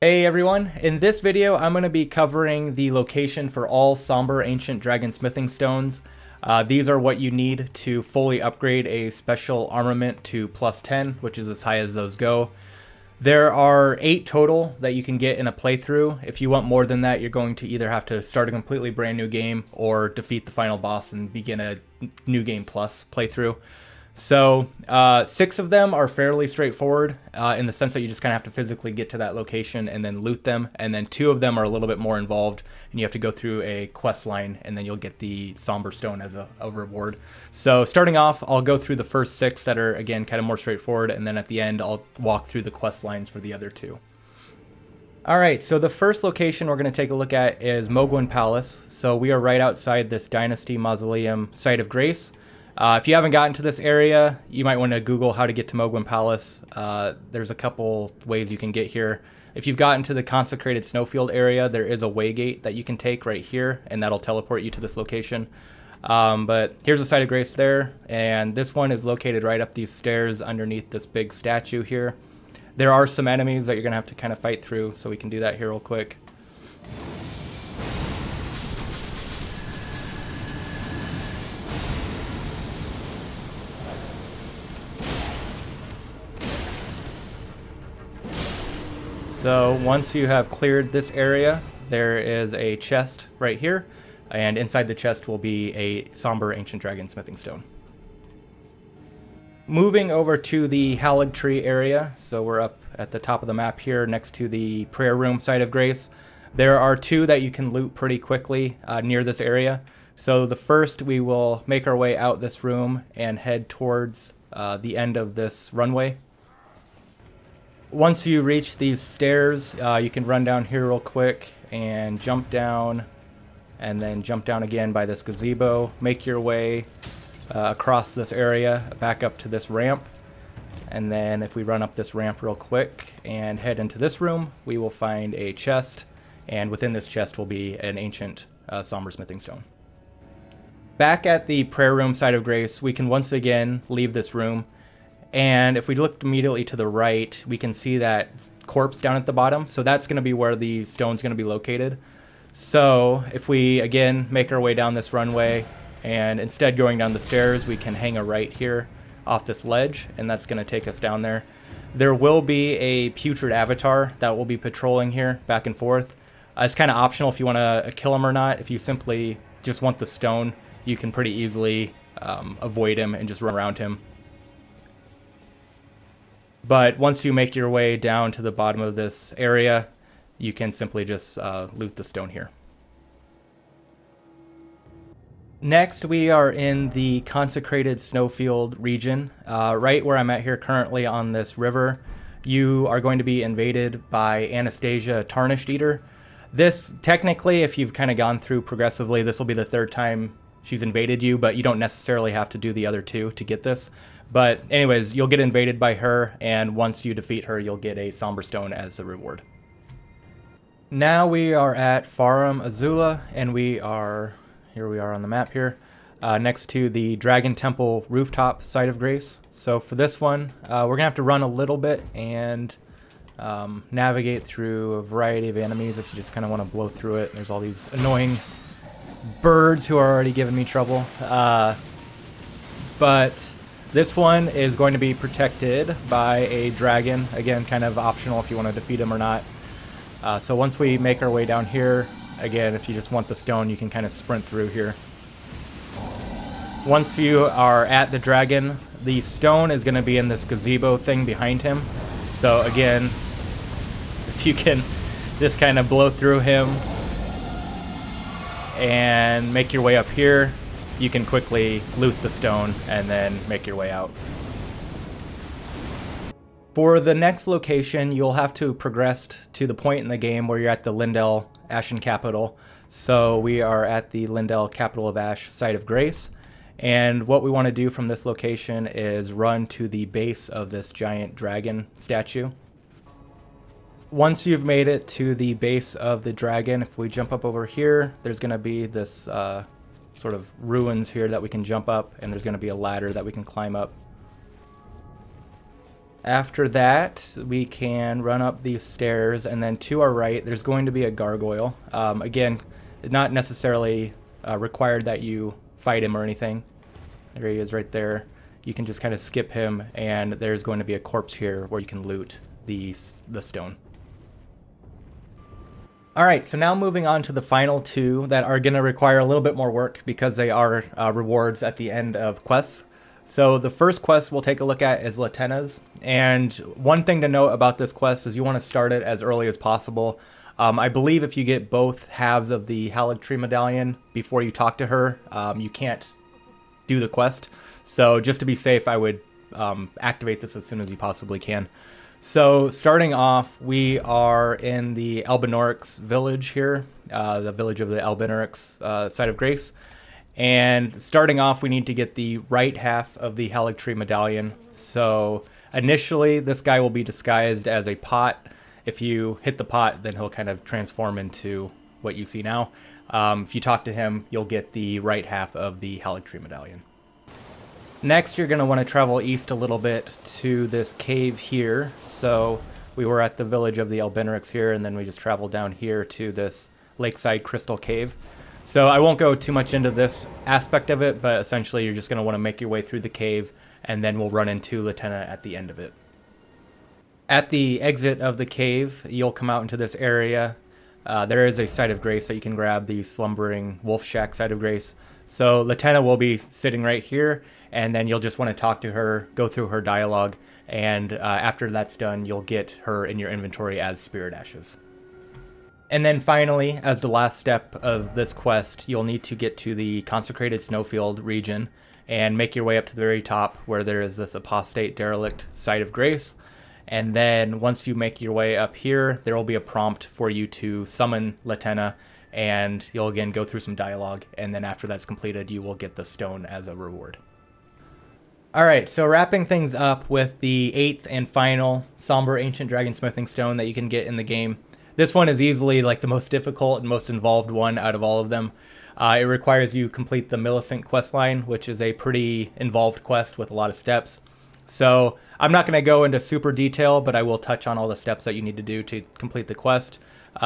Hey everyone, in this video I'm going to be covering the location for all Somber Ancient Dragon Smithing Stones. These are what you need to fully upgrade a special armament to +10, which is as high as those go. There are 8 total that you can get in a playthrough. If you want more than that, you're going to either have to start a completely brand new game or defeat the final boss and begin a new game plus playthrough. So 6 of them are fairly straightforward in the sense that you just kind of have to physically get to that location and then loot them. And then 2 of them are a little bit more involved and you have to go through a quest line and then you'll get the Somber Stone as a reward. So starting off, I'll go through the first 6 that are, again, kind of more straightforward. And then at the end, I'll walk through the quest lines for the other 2. Alright, so the first location we're going to take a look at is Mohgwyn Palace. So we are right outside this Dynasty Mausoleum Site of Grace. If you haven't gotten to this area, you might want to Google how to get to Mohgwyn Palace. There's a couple ways you can get here. If you've gotten to the Consecrated Snowfield area, there is a waygate that you can take right here, and that'll teleport you to this location. But here's the Site of Grace there, and this one is located right up these stairs underneath this big statue here. There are some enemies that you're going to have to kind of fight through, so we can do that here real quick. So once you have cleared this area, there is a chest right here, and inside the chest will be a Somber Ancient Dragon Smithing Stone. Moving over to the Haligtree area, so we're up at the top of the map here next to the Prayer Room Site of Grace. There are 2 that you can loot pretty quickly near this area. So the first, we will make our way out this room and head towards the end of this runway. Once you reach these stairs, you can run down here real quick and jump down, and then jump down again by this gazebo. Make your way across this area, back up to this ramp, and then if we run up this ramp real quick and head into this room, we will find a chest, and within this chest will be an ancient Somber Smithing Stone. Back at the Prayer Room Site of Grace, we can once again leave this room. And if we look immediately to the right, we can see that corpse down at the bottom. So that's going to be where the stone's going to be located. So if we, again, make our way down this runway, and instead going down the stairs, we can hang a right here off this ledge, and that's going to take us down there. There will be a putrid avatar that will be patrolling here back and forth. It's kind of optional if you want to kill him or not. If you simply just want the stone, you can pretty easily avoid him and just run around him. But once you make your way down to the bottom of this area, you can simply just loot the stone here. Next, we are in the Consecrated Snowfield region, right where I'm at here currently on this river. You are going to be invaded by Anastasia, Tarnished Eater. This, technically, if you've kind of gone through progressively, this will be the 3rd time she's invaded you, but you don't necessarily have to do the other 2 to get this. But anyways, you'll get invaded by her, and once you defeat her, you'll get a Somber Stone as a reward. Now we are at Farum, Azula, and here we are on the map here, next to the Dragon Temple Rooftop Site of Grace. So for this one, we're going to have to run a little bit and navigate through a variety of enemies if you just kind of want to blow through it. There's all these annoying birds who are already giving me trouble. But this one is going to be protected by a dragon. Again, kind of optional if you want to defeat him or not. So once we make our way down here, again, if you just want the stone, you can kind of sprint through here. Once you are at the dragon, the stone is going to be in this gazebo thing behind him. So again, if you can just kind of blow through him and make your way up here, you can quickly loot the stone and then make your way out. For the next location, you'll have to progress to the point in the game where you're at the Lyndell Ashen capital. So we are at the Lyndell Capital of Ash Site of Grace. And what we want to do from this location is run to the base of this giant dragon statue. Once you've made it to the base of the dragon, if we jump up over here, there's going to be this sort of ruins here that we can jump up, and there's going to be a ladder that we can climb up. After that, we can run up these stairs, and then to our right, there's going to be a gargoyle. Again, not necessarily required that you fight him or anything. There he is right there. You can just kind of skip him, and there's going to be a corpse here where you can loot the stone. Alright, so now moving on to the final two that are going to require a little bit more work because they are rewards at the end of quests. So the first quest we'll take a look at is Latenna's, and one thing to note about this quest is you want to start it as early as possible. I believe if you get both halves of the Haligtree medallion before you talk to her, you can't do the quest. So just to be safe, I would activate this as soon as you possibly can. So starting off, we are in the Albinaurics village here, the village of the Albinaurics site of grace. And starting off, we need to get the right half of the Haligtree medallion. So initially, this guy will be disguised as a pot. If you hit the pot, then he'll kind of transform into what you see now. If you talk to him, you'll get the right half of the Haligtree medallion. Next, you're going to want to travel east a little bit to this cave here. So we were at the village of the Albinaurics here, and then we just traveled down here to this lakeside crystal cave. So I won't go too much into this aspect of it, but essentially you're just going to want to make your way through the cave, and then we'll run into Latenna at the end of it. At the exit of the cave, you'll come out into this area. There is a site of grace that you can grab, the slumbering wolf shack site of grace. So Latenna will be sitting right here, and then you'll just want to talk to her, go through her dialogue, and after that's done, you'll get her in your inventory as spirit ashes. And then finally, as the last step of this quest, you'll need to get to the Consecrated Snowfield region and make your way up to the very top where there is this apostate derelict site of grace. And then once you make your way up here, there will be a prompt for you to summon Latenna, and you'll again go through some dialogue, and then after that's completed, you will get the stone as a reward. Alright, so wrapping things up with the 8th and final Somber Ancient Dragon Smithing Stone that you can get in the game. This one is easily like the most difficult and most involved one out of all of them. It requires you complete the Millicent Questline, which is a pretty involved quest with a lot of steps. So I'm not going to go into super detail, but I will touch on all the steps that you need to do to complete the quest.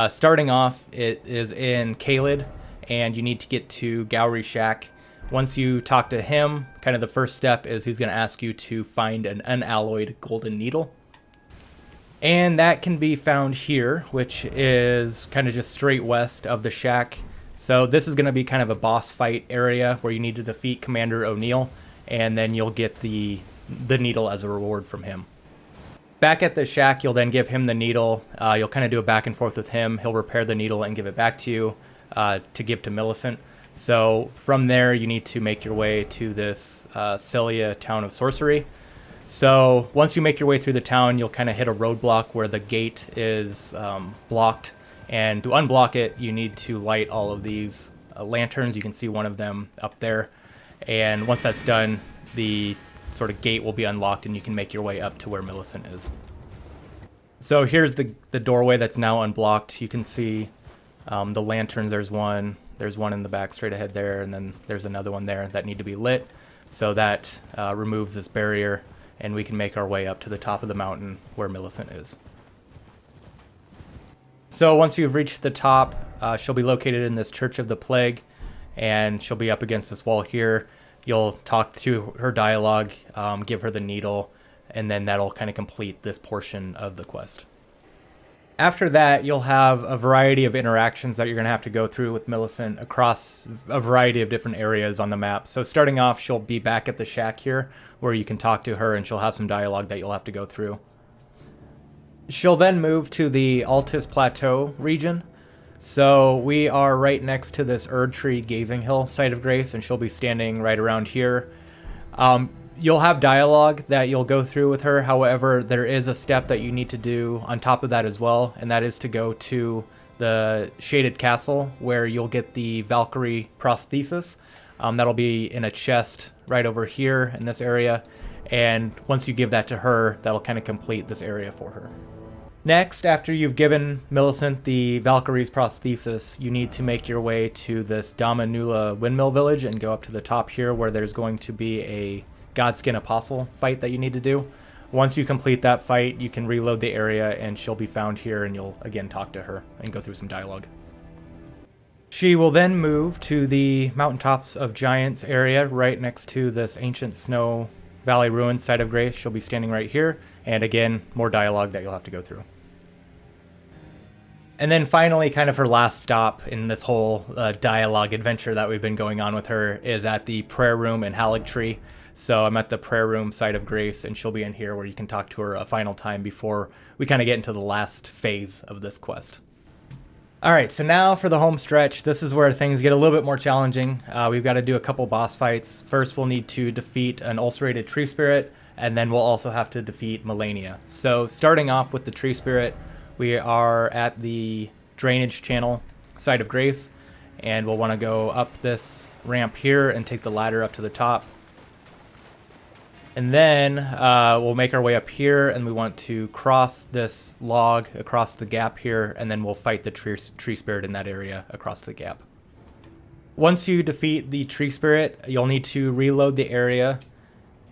Starting off, it is in Caelid, and you need to get to Gowrie Shack. Once you talk to him, kind of the first step is he's going to ask you to find an unalloyed golden needle. And that can be found here, which is kind of just straight west of the shack. So this is going to be kind of a boss fight area where you need to defeat Commander O'Neill, and then you'll get the needle as a reward from him. Back at the shack, you'll then give him the needle. You'll kind of do a back and forth with him. He'll repair the needle and give it back to you to give to Millicent. So from there, you need to make your way to this Celia town of sorcery. So once you make your way through the town, you'll kind of hit a roadblock where the gate is blocked. And to unblock it, you need to light all of these lanterns. You can see one of them up there. And once that's done, the sort of gate will be unlocked and you can make your way up to where Millicent is. So here's the doorway that's now unblocked. You can see the lanterns. There's one in the back straight ahead there, and then there's another one there that need to be lit. So that removes this barrier, and we can make our way up to the top of the mountain where Millicent is. So once you've reached the top, she'll be located in this Church of the Plague, and she'll be up against this wall here. You'll talk to her dialogue, give her the needle, and then that'll kind of complete this portion of the quest. After that, you'll have a variety of interactions that you're going to have to go through with Millicent across a variety of different areas on the map. So starting off, she'll be back at the shack here where you can talk to her, and she'll have some dialogue that you'll have to go through. She'll then move to the Altus Plateau region. So we are right next to this Erdtree Gazing Hill site of grace, and she'll be standing right around here. You'll have dialogue that you'll go through with her. However, there is a step that you need to do on top of that as well, and that is to go to the Shaded Castle where you'll get the Valkyrie prosthesis. That'll be in a chest right over here in this area, and once you give that to her, that'll kind of complete this area for her. Next, after you've given Millicent the Valkyrie's prosthesis, you need to make your way to this Damanula windmill village and go up to the top here where there's going to be a Godskin Apostle fight that you need to do. Once you complete that fight, you can reload the area and she'll be found here, and you'll again talk to her and go through some dialogue. She will then move to the Mountaintops of Giants area right next to this ancient snow valley ruins site of grace. She'll be standing right here, and again, more dialogue that you'll have to go through. And then finally, kind of her last stop in this whole dialogue adventure that we've been going on with her is at the prayer room in Haligtree. So I'm at the prayer room site of grace, and she'll be in here where you can talk to her a final time before we kind of get into the last phase of this quest. All right, so now for the home stretch, this is where things get a little bit more challenging. We've got to do a couple boss fights. First, we'll need to defeat an ulcerated tree spirit, and then we'll also have to defeat Malenia. So starting off with the tree spirit, we are at the drainage channel site of grace, and we'll want to go up this ramp here and take the ladder up to the top. And then we'll make our way up here, and we want to cross this log across the gap here, and then we'll fight the tree spirit in that area across the gap. Once you defeat the tree spirit, you'll need to reload the area.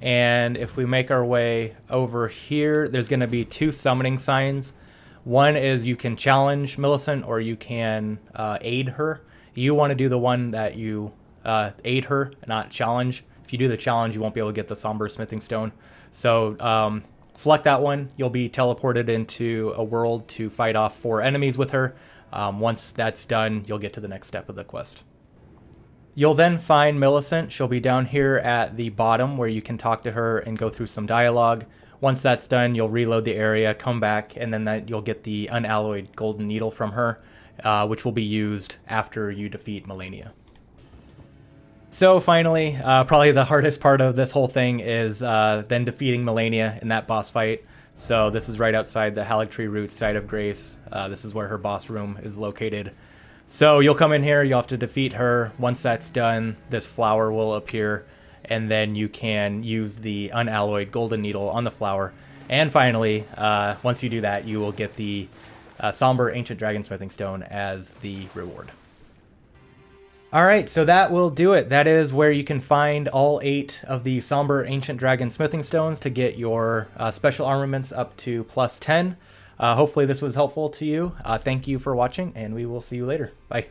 And if we make our way over here, there's going to be two summoning signs. One is you can challenge Millicent, or you can aid her. You want to do the one that you aid her, not challenge. If you do the challenge, you won't be able to get the Somber smithing stone. So select that one. You'll be teleported into a world to fight off 4 enemies with her. Once that's done, you'll get to the next step of the quest. You'll then find Millicent. She'll be down here at the bottom where you can talk to her and go through some dialogue. Once that's done, you'll reload the area, come back, and then you'll get the unalloyed golden needle from her, which will be used after you defeat Malenia. So finally, probably the hardest part of this whole thing is then defeating Malenia in that boss fight. So this is right outside the Haligtree Root site of grace. This is where her boss room is located. So you'll come in here, you'll have to defeat her. Once that's done, this flower will appear, and then you can use the unalloyed golden needle on the flower. And finally, once you do that, you will get the Somber Ancient Dragon Smithing Stone as the reward. All right, so that will do it. That is where you can find all 8 of the Somber Ancient Dragon Smithing Stones to get your special armaments up to +10. Hopefully this was helpful to you. Thank you for watching, and we will see you later. Bye.